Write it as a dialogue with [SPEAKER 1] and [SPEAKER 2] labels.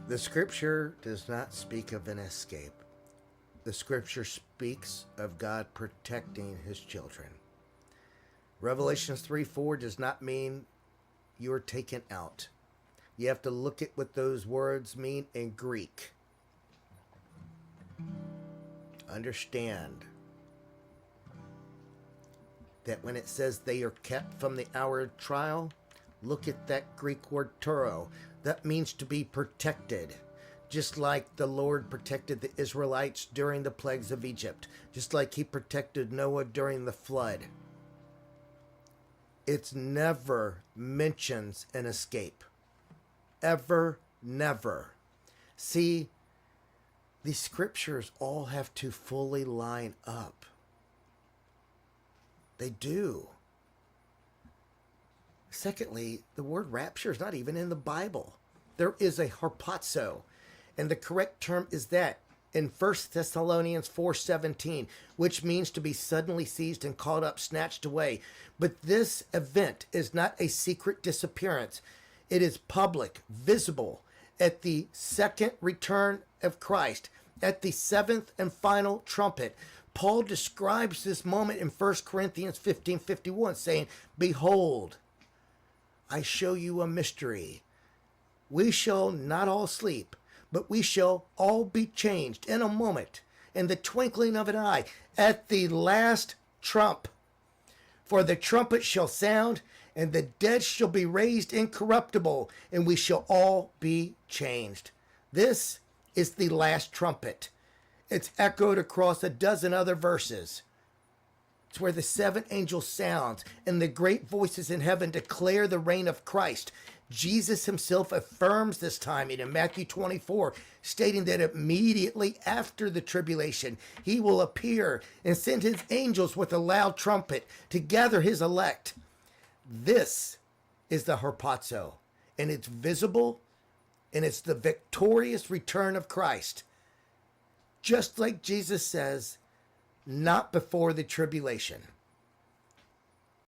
[SPEAKER 1] The scripture does not speak of an escape. The scripture speaks of God protecting his children. Revelations 3:4 does not mean you're taken out. You have to look at what those words mean in Greek. Understand that when it says they are kept from the hour of trial, look at that Greek word turo. That means to be protected. Just like the Lord protected the Israelites during the plagues of Egypt. Just like he protected Noah during the flood. It never mentions an escape. Ever, never. See, the scriptures all have to fully line up. They do. Secondly, the word rapture is not even in the Bible. There is a harpazo, and the correct term is that in 1 Thessalonians 4:17, which means to be suddenly seized and caught up, snatched away. But this event is not a secret disappearance. It is public, visible, at the second return of Christ, at the seventh and final trumpet. Paul describes this moment in 1 Corinthians 15:51, saying, "Behold, I show you a mystery. We shall not all sleep, but we shall all be changed in a moment, in the twinkling of an eye, at the last trump. For the trumpet shall sound, and the dead shall be raised incorruptible, and we shall all be changed." This is the last trumpet. It's echoed across a dozen other verses. It's where the seven angels sound and the great voices in heaven declare the reign of Christ. Jesus himself affirms this timing in Matthew 24, stating that immediately after the tribulation, he will appear and send his angels with a loud trumpet to gather his elect. This is the harpazo, and it's visible, and it's the victorious return of Christ. Just like Jesus says, not before the tribulation.